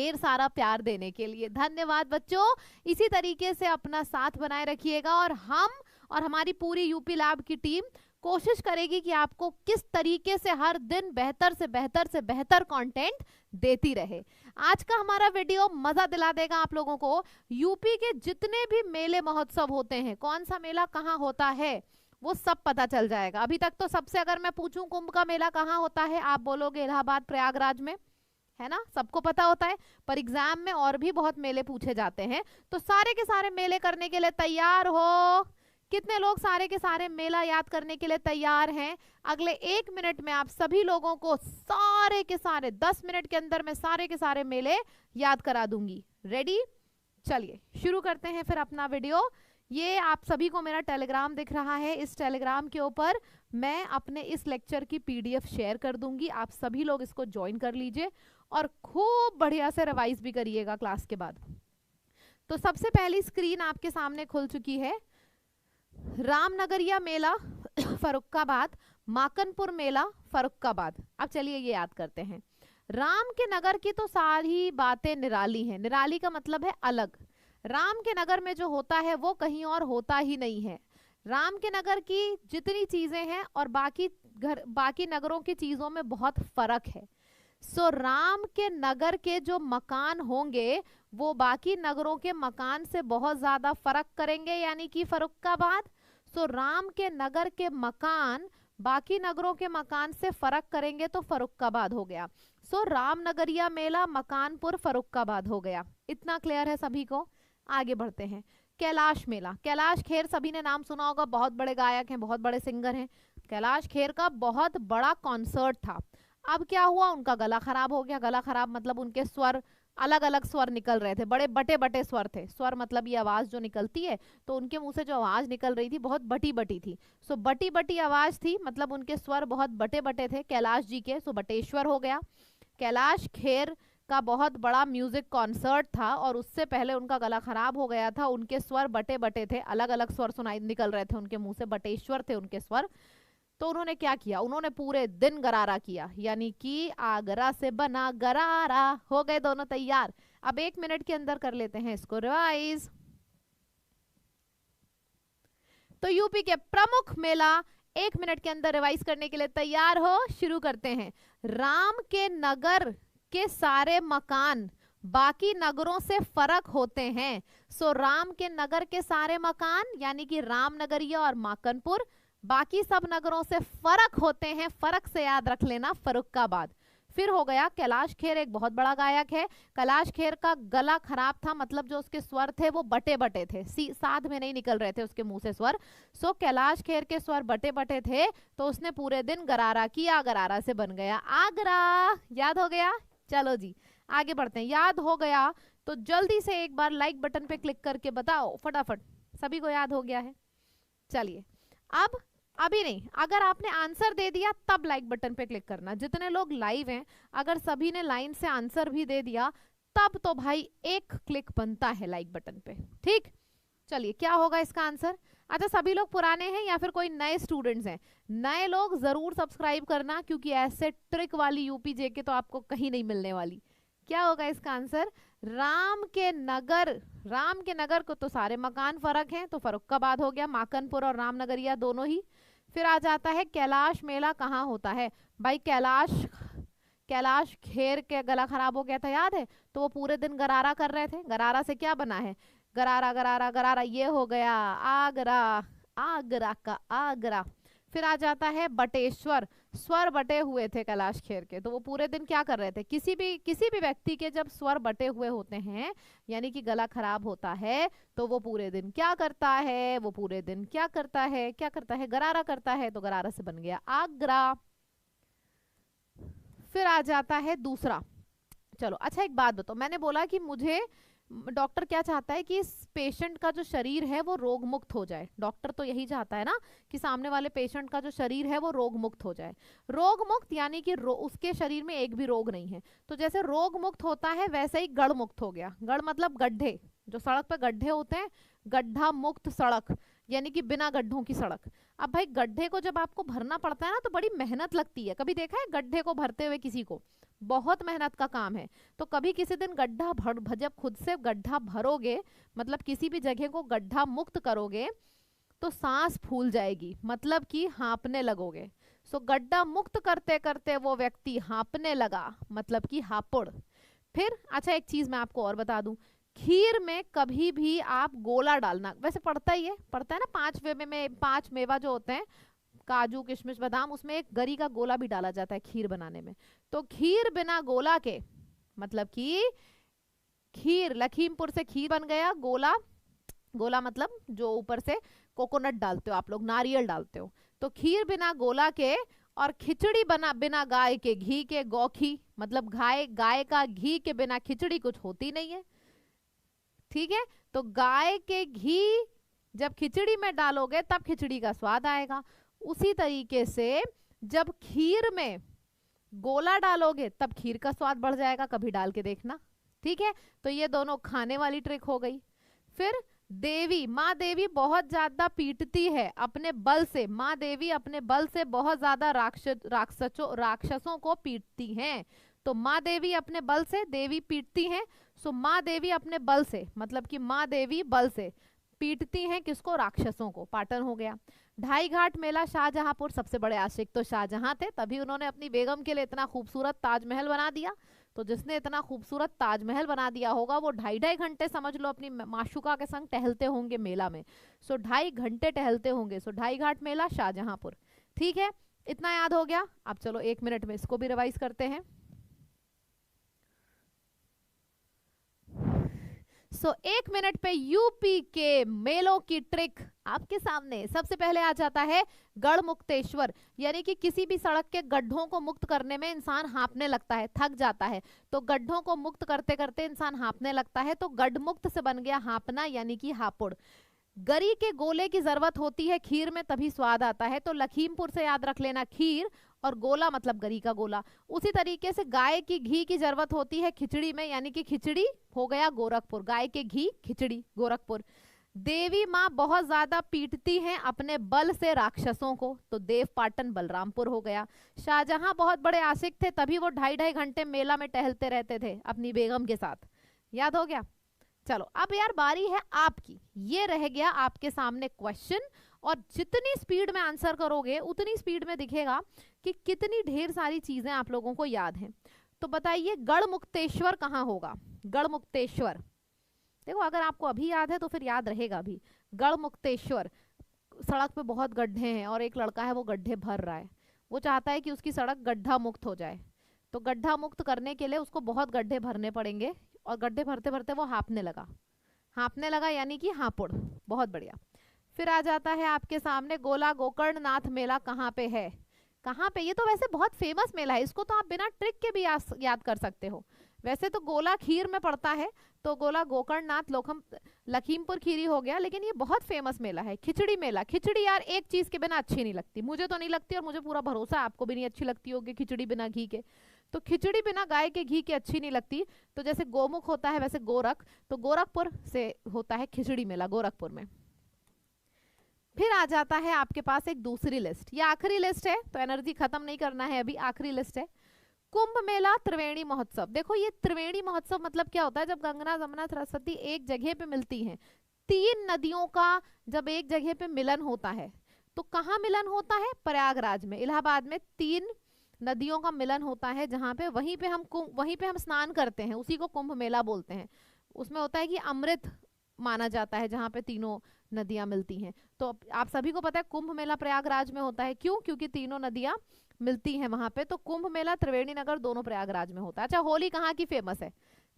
ढेर सारा प्यार देने के लिए धन्यवाद बच्चों। इसी तरीके से अपना साथ बनाए रखिएगा और हम और हमारी पूरी यूपी लैब की टीम कोशिश करेगी कि आपको किस तरीके से हर दिन बेहतर से बेहतर कंटेंट देती रहे। आज का हमारा वीडियो मजा दिला देगा आप लोगों को। यूपी के जितने भी मेले महोत्सव होते हैं, कौन सा मेला कहाँ होता है वो सब पता चल जाएगा। अभी तक तो सबसे अगर मैं पूछूं कुंभ का मेला कहाँ होता है, आप बोलोगे इलाहाबाद प्रयागराज में, है ना, सबको पता होता है। पर एग्जाम में और भी बहुत मेले पूछे जाते हैं, तो सारे के सारे मेले करने के लिए तैयार हो? कितने लोग सारे के सारे मेला याद करने के लिए तैयार हैं? अगले 1 मिनट में आप सभी लोगों को सारे के सारे 10 मिनट के अंदर मैं सारे के सारे मेले याद करा दूंगी। रेडी? चलिए शुरू करते हैं फिर अपना वीडियो। ये आप सभी को मेरा टेलीग्राम दिख रहा है, इस टेलीग्राम के ऊपर मैं अपने इस लेक्चर की पीडीएफ शेयर कर दूंगी। आप सभी लोग इसको ज्वाइन कर लीजिए और खूब बढ़िया से रिवाइज भी करिएगा क्लास के बाद। तो सबसे पहली स्क्रीन आपके सामने खुल चुकी है। रामनगरिया मेला फर्रुखाबाद, माकनपुर मेला फर्रुखाबाद। अब चलिए ये याद करते हैं। राम के नगर की तो सारी बातें निराली हैं। निराली का मतलब है अलग। राम के नगर में जो होता है वो कहीं और होता ही नहीं है। राम के नगर की जितनी चीजें हैं और बाकी नगरों की चीजों में बहुत फर्क है। सो राम के नगर के जो मकान होंगे वो बाकी नगरों के मकान से बहुत ज्यादा फर्क करेंगे, यानी कि फर्रुखाबाद। सो राम के नगर के मकान बाकी नगरों के मकान से फर्क करेंगे तो फर्रुखाबाद हो गया। सो रामनगरिया मेला मकानपुर फर्रुखाबाद हो गया। इतना क्लियर है सभी को? आगे बढ़ते हैं। कैलाश मेला, कैलाश खेर सभी ने नाम सुना होगा, बहुत बड़े गायक हैं, बहुत बड़े सिंगर हैं। कैलाश खेर का बहुत बड़ा कॉन्सर्ट था। अब क्या हुआ, उनका गला खराब हो गया। गला खराब मतलब उनके स्वर अलग अलग स्वर निकल रहे थे, बड़े बटे बटे स्वर थे। स्वर मतलब ये आवाज जो निकलती है, तो उनके मुंह से जो आवाज निकल रही थी बहुत बटी बटी थी। सो बटी बटी आवाज थी मतलब उनके स्वर बहुत बटे बटे थे कैलाश जी के। सो बटेश्वर हो गया। कैलाश खेर का बहुत बड़ा म्यूजिक कॉन्सर्ट था और उससे पहले उनका गला खराब हो गया था। उनके स्वर बटे बटे थे, अलग अलग स्वर सुनाई निकल रहे थे उनके मुंह से, बटेश्वर थे उनके स्वर। तो उन्होंने क्या किया, उन्होंने पूरे दिन गरारा किया, यानी कि आगरा से बना गरारा। हो गए दोनों तैयार? अब 1 मिनट के अंदर कर लेते हैं इसको रिवाइज। तो यूपी के प्रमुख मेला 1 मिनट के अंदर रिवाइज करने के लिए तैयार हो? शुरू करते हैं। राम के नगर के सारे मकान बाकी नगरों से फर्क होते हैं। सो राम के नगर के सारे मकान यानी कि रामनगरिया और माकनपुर बाकी सब नगरों से फर्क होते हैं। फर्क से याद रख लेना फर्रुखाबाद। फिर हो गया कैलाश खेर एक बहुत बड़ा गायक है। कैलाश खेर का गला खराब था मतलब जो उसके स्वर थे वो बटे बटे थे, साथ में नहीं निकल रहे थे उसके मुंह से स्वर। सो कैलाश खेर के स्वर बटे बटे थे तो उसने पूरे दिन गरारा किया, गरारा से बन गया आगरा। याद हो गया? चलो जी आगे बढ़ते हैं। याद हो गया तो जल्दी से एक बार लाइक बटन पे क्लिक करके बताओ फटाफट, सभी को याद हो गया है? चलिए अब अभी नहीं, अगर आपने आंसर दे दिया तब लाइक बटन पे क्लिक करना। जितने लोग लाइव हैं अगर सभी ने लाइन से आंसर भी दे दिया तब तो भाई 1 क्लिक बनता है लाइक बटन पे। ठीक, चलिए क्या होगा इसका आंसर? अच्छा सभी लोग पुराने हैं या फिर कोई नए स्टूडेंट्स हैं? नए लोग जरूर सब्सक्राइब करना क्योंकि ऐसे ट्रिक वाली यूपी जेके तो आपको कहीं नहीं मिलने वाली। क्या होगा इसका आंसर? राम के नगर को तो सारे मकान फर्क हैं तो फर्रुखाबाद हो गया, माकनपुर और रामनगरिया दोनों ही। फिर आ जाता है कैलाश मेला कहाँ होता है? भाई कैलाश खेर के गला खराब हो गया था, याद है? तो वो पूरे दिन गरारा कर रहे थे। गरारा से क्या बना है? गरारा गरारा गरारा, ये हो गया आगरा, आगरा का आगरा। फिर आ जाता है बटेश्वर, स्वर बटे हुए थे कैलाश खेर के तो वो पूरे दिन क्या कर रहे थे? किसी भी व्यक्ति के जब स्वर बटे हुए होते हैं यानी कि गला खराब होता है तो वो पूरे दिन क्या करता है? वो पूरे दिन क्या करता है? गरारा करता है तो गरारा से बन गया आगरा। फिर आ जाता है दूसरा। चलो अच्छा एक बात बताओ, मैंने बोला कि मुझे डॉक्टर क्या चाहता है कि इस पेशेंट का जो शरीर है वो रोग मुक्त हो जाए। डॉक्टर तो यही चाहता है ना कि सामने वाले पेशेंट का जो शरीर है वो रोग मुक्त हो जाए। रोग मुक्त यानी कि उसके शरीर में एक भी रोग नहीं है। तो जैसे रोग मुक्त होता है वैसे ही गढ़ मुक्त हो गया। गढ़ मतलब गड्ढे, जो सड़क पे गड्ढे होते हैं, गड्ढा मुक्त सड़क यानी कि बिना गड्ढों की सड़क। अब भाई गड्ढे को जब आपको भरना पड़ता है ना तो बड़ी मेहनत लगती है। कभी देखा है गड्ढे को भरते हुए किसी को? बहुत मेहनत का काम है। तो कभी किसी दिन गड्ढा भर, जब खुद से गड्ढा भरोगे, मतलब किसी भी जगह को गड्ढा मुक्त करोगे, तो सांस फूल जाएगी, मतलब कि हाँपने लगोगे। सो गड्ढा मुक्त करते करते वो व्यक्ति हाँपने लगा, मतलब कि हापुड़। फिर अच्छा एक चीज मैं आपको और बता दूं, खीर में कभी भी आप गोला डालना, वैसे पड़ता ही है, पड़ता है ना, 5 मेवे में 5 मेवा जो होते हैं, काजू किशमिश बादाम, उसमें एक गरी का गोला भी डाला जाता है खीर बनाने में। तो खीर बिना गोला के, मतलब कि खीर, लखीमपुर से खीर बन गया, गोला, गोला मतलब जो ऊपर से कोकोनट डालते हो आप लोग, नारियल डालते हो, तो खीर बिना गोला के, और खिचड़ी बना बिना गाय के घी के, गौखी मतलब गाय, गाय का घी के बिना खिचड़ी कुछ होती नहीं है, ठीक है। तो गाय के घी जब खिचड़ी में डालोगे तब खिचड़ी का स्वाद आएगा। उसी तरीके से जब खीर में गोला डालोगे तब खीर का स्वाद बढ़ जाएगा, कभी डाल के देखना, ठीक है। तो ये दोनों खाने वाली ट्रिक हो गई। फिर देवी, माँ देवी बहुत ज्यादा पीटती है अपने बल से, माँ देवी अपने बल से बहुत ज्यादा राक्षसों को पीटती हैं। तो माँ देवी अपने बल से, देवी पीटती हैं, सो माँ देवी अपने बल से, मतलब कि माँ देवी बल से पीटती हैं किसको, राक्षसों को, पाटन हो गया। ढाई घाट मेला शाहजहांपुर, सबसे बड़े आशिक तो शाहजहां थे, तभी उन्होंने अपनी बेगम के लिए इतना खूबसूरत ताजमहल बना दिया। तो जिसने इतना खूबसूरत ताजमहल बना दिया होगा वो 2.5 घंटे समझ लो अपनी माशुका के संग टहलते होंगे मेला में। सो 2.5 घंटे टहलते होंगे। सो ढाई घाट मेला शाहजहांपुर, ठीक है, इतना याद हो गया। अब चलो 1 मिनट में इसको भी रिवाइज करते हैं। सो 1 मिनट पे यूपी के मेलों की ट्रिक आपके सामने। सबसे पहले आ जाता है गढ़मुक्तेश्वर, यानी कि किसी भी सड़क के गड्ढों को मुक्त करने में इंसान हाँपने लगता है, थक जाता है, तो गड्ढों को मुक्त करते करते इंसान हाँपने लगता है, तो गड्ढमुक्त से बन गया हाँपना, यानी कि हापुड़। गरी के गोले की जरूरत होती है खीर में, तभी स्वाद आता है, तो लखीमपुर से याद रख लेना खीर, और गोला मतलब गरी का गोला। उसी तरीके से गाय की घी की जरूरत होती है खिचड़ी में, यानी कि खिचड़ी हो गया गोरखपुर, गाय के घी खिचड़ी गोरखपुर। देवी माँ बहुत ज्यादा पीटती हैं अपने बल से राक्षसों को, तो देव पाटन बलरामपुर हो गया। शाहजहां बहुत बड़े आशिक थे, तभी वो 2.5 घंटे मेला में टहलते रहते थे अपनी बेगम के साथ, याद हो गया। चलो अब यार बारी है आपकी, ये रह गया आपके सामने क्वेश्चन, और जितनी स्पीड में आंसर करोगे उतनी स्पीड में दिखेगा कि कितनी ढेर सारी चीजें आप लोगों को याद हैं। तो बताइए गढ़मुक्तेश्वर कहाँ होगा, गढ़मुक्तेश्वर, देखो अगर आपको अभी याद है तो फिर याद रहेगा भी। गढ़मुक्तेश्वर, सड़क पे बहुत गड्ढे हैं और एक लड़का है वो गड्ढे भर रहा है, वो चाहता है कि उसकी सड़क गड्ढा मुक्त हो जाए, तो गड्ढा मुक्त करने के लिए उसको बहुत गड्ढे भरने पड़ेंगे, और गड्ढे भरते भरते वो हाँपने लगा, हाँपने लगा यानी कि हापुड़, बहुत बढ़िया। फिर आ जाता है आपके सामने गोला गोकर्णनाथ मेला कहाँ पे है, कहाँ पे, ये तो वैसे बहुत फेमस मेला है, इसको तो आप बिना ट्रिक के भी याद कर सकते हो। वैसे तो गोला खीर में पड़ता है, तो गोला गोकर्णनाथ लखीमपुर खीरी हो गया, लेकिन ये बहुत फेमस मेला है। खिचड़ी मेला, खिचड़ी यार एक चीज के बिना अच्छी नहीं लगती, मुझे तो नहीं लगती, और मुझे पूरा भरोसा है आपको भी नहीं अच्छी लगती होगी खिचड़ी बिना घी के। तो खिचड़ी बिना गाय के घी के अच्छी नहीं लगती, तो जैसे गोमुख होता है वैसे गोरख, तो गोरखपुर से होता है खिचड़ी मेला, गोरखपुर में। फिर आ जाता है आपके पास एक दूसरी लिस्ट, ये आखिरी लिस्ट है, तो एनर्जी खत्म नहीं करना है अभी, आखिरी लिस्ट है कुंभ मेला त्रिवेणी महोत्सव। देखो ये त्रिवेणी महोत्सव मतलब क्या होता है, जब गंगा जमुना सरस्वती एक जगह पे मिलती हैं, 3 नदियों का जब एक जगह पे मिलन होता है, तो कहाँ मिलन होता है, प्रयागराज में, इलाहाबाद में 3 नदियों का मिलन होता है, जहाँ पे वहीं पे हम स्नान करते हैं, उसी को कुंभ मेला बोलते हैं। उसमें होता है कि अमृत माना जाता है जहाँ पे तीनों नदियां मिलती हैं। तो आप सभी को पता है कुंभ मेला प्रयागराज में होता है, क्यों, क्योंकि तीनों नदियां मिलती हैं वहां पे। तो कुंभ मेला त्रिवेणी नगर दोनों प्रयागराज में होता है। अच्छा होली कहाँ की फेमस है,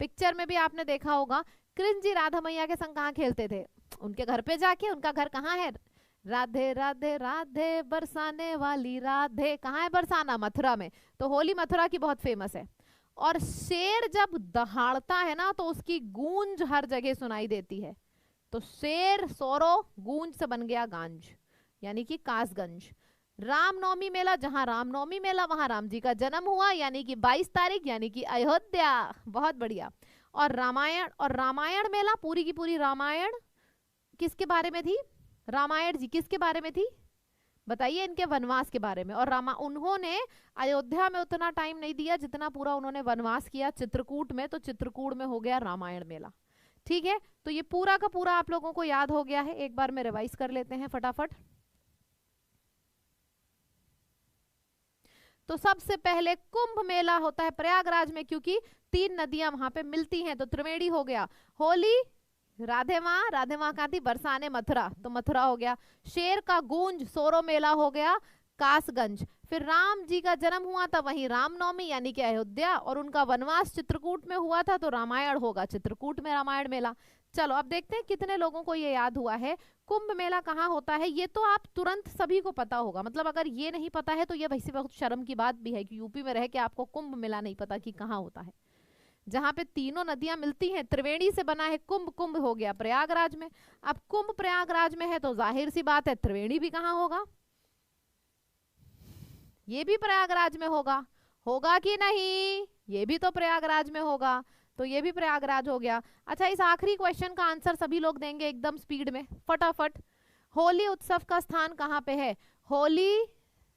पिक्चर में भी आपने देखा होगा, कृष्ण जी राधा मैया के संग कहाँ खेलते थे, उनके घर पे जाके, उनका घर कहाँ है, राधे राधे राधे बरसाने वाली राधे, कहाँ है बरसाना, मथुरा में। तो होली मथुरा की बहुत फेमस है। और शेर जब दहाड़ता है ना तो उसकी गूंज हर जगह सुनाई देती है, तो शेर सोरो गूंज से बन गया गांज, यानी कि कासगंज। रामनवमी मेला, जहां रामनवमी मेला वहां राम जी का जन्म हुआ, यानी कि 22 तारीख, यानी कि अयोध्या, बहुत बढ़िया। और रामायण मेला, पूरी की पूरी रामायण किसके बारे में थी, रामायण जी किसके बारे में थी, बताइए इनके वनवास के बारे में। और उन्होंने अयोध्या में उतना टाइम नहीं दिया जितना पूरा उन्होंने वनवास किया चित्रकूट में, तो चित्रकूट में हो गया रामायण मेला। ठीक है, तो ये पूरा का पूरा आप लोगों को याद हो गया है। एक बार में रिवाइज कर लेते हैं फटाफट। तो सबसे पहले कुंभ मेला होता है प्रयागराज में, क्योंकि 3 नदियां वहां पे मिलती हैं, तो त्रिवेणी हो गया। होली राधे माँ कहाँ थी, बरसाने मथुरा, तो मथुरा हो गया। शेर का गूंज सोरो मेला हो गया कासगंज। फिर राम जी का जन्म हुआ था वहीं रामनवमी यानी कि अयोध्या, और उनका वनवास चित्रकूट में हुआ था, तो रामायण होगा चित्रकूट में रामायण मेला। चलो अब देखते हैं कितने लोगों को ये याद हुआ है। कुंभ मेला कहाँ होता है, ये तो आप तुरंत सभी को पता होगा, मतलब अगर ये नहीं पता है तो ये वैसे बहुत शर्म की बात भी है कि यूपी में रह के आपको कुंभ मेला नहीं पता कि कहाँ होता है। जहां पे तीनों नदियां मिलती हैं, त्रिवेणी से बना है कुंभ, कुंभ हो गया प्रयागराज में। अब कुंभ प्रयागराज में है तो जाहिर सी बात है त्रिवेणी भी कहाँ होगा, ये भी प्रयागराज में होगा। होगा कि नहीं, ये भी तो प्रयागराज में होगा, तो ये भी प्रयागराज हो गया। अच्छा, इस आखिरी क्वेश्चन का आंसर सभी लोग देंगे एकदम स्पीड में फटाफट। होली उत्सव का स्थान कहाँ पे है, होली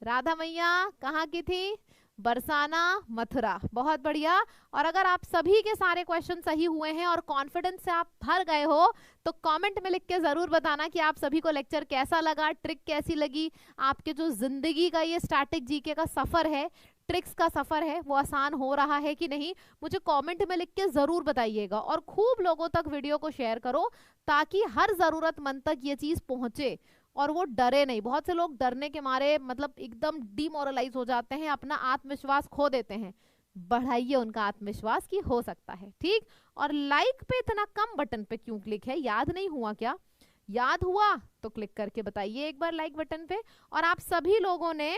राधा मैया कहाँ की थी, बरसाना मथुरा। बहुत बढ़िया। और अगर आप सभी के सारे क्वेश्चन सही हुए हैं और कॉन्फिडेंस से आप भर गए हो, तो कमेंट में लिख के जरूर बताना कि आप सभी को लेक्चर कैसा लगा, ट्रिक कैसी लगी, आपके जो जिंदगी का ये स्टैटिक जीके का सफर है, ट्रिक्स का सफर है, वो आसान हो रहा है कि नहीं, मुझे कमेंट में लिख के जरूर बताइएगा। और खूब लोगों तक वीडियो को शेयर करो ताकि हर जरूरतमंद तक ये चीज पहुंचे और वो डरे नहीं। बहुत से लोग डरने के मारे मतलब एकदम डिमोरलाइज हो जाते हैं, अपना आत्मविश्वास खो देते हैं। बढ़ाइए उनका आत्मविश्वास कि हो सकता है। ठीक, और लाइक पे इतना कम बटन पे क्यों क्लिक है, याद नहीं हुआ क्या, याद हुआ तो क्लिक करके बताइए एक बार लाइक बटन पे। और आप सभी लोगों ने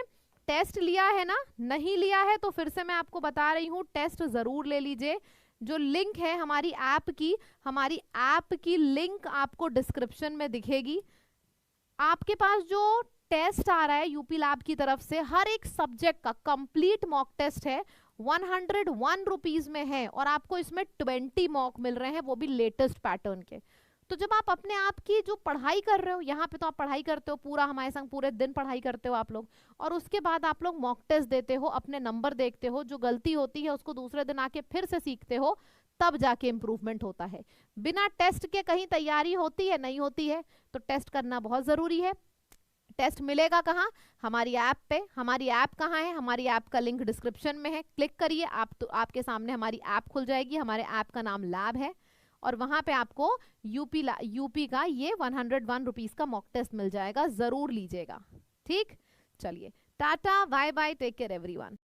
टेस्ट लिया है ना, नहीं लिया है तो फिर से मैं आपको बता रही हूँ, टेस्ट जरूर ले लीजिए। जो लिंक है हमारी ऐप की लिंक आपको डिस्क्रिप्शन में दिखेगी। आपके पास जो टेस्ट आ रहा है यूपी लैब की तरफ से, हर एक सब्जेक्ट का कंप्लीट मॉक टेस्ट है, 101 रुपीज में है, और आपको इसमें 20 मॉक मिल रहे हैं, वो भी लेटेस्ट पैटर्न के। तो जब आप अपने आप की जो पढ़ाई कर रहे हो, यहाँ पे तो आप पढ़ाई करते हो पूरा हमारे संग, पूरे दिन पढ़ाई करते हो आप लोग, और उसके बाद आप लोग मॉक टेस्ट देते हो, अपने नंबर देखते हो, जो गलती होती है उसको दूसरे दिन आके फिर से सीखते हो, तब जाके इम्प्रूवमेंट होता है। बिना टेस्ट के कहीं तैयारी होती है, नहीं होती है। तो टेस्ट करना बहुत जरूरी है। टेस्ट मिलेगा कहाँ, हमारी ऐप पे। हमारी ऐप कहाँ है, हमारी ऐप का लिंक डिस्क्रिप्शन में है, क्लिक करिए आप, तो आपके सामने हमारी ऐप खुल जाएगी। हमारे ऐप का नाम लैब है, और वहां पे आपको यूपी का ये 101 रुपीज का मॉक टेस्ट मिल जाएगा, जरूर लीजिएगा। ठीक, चलिए टाटा bye bye, take care everyone.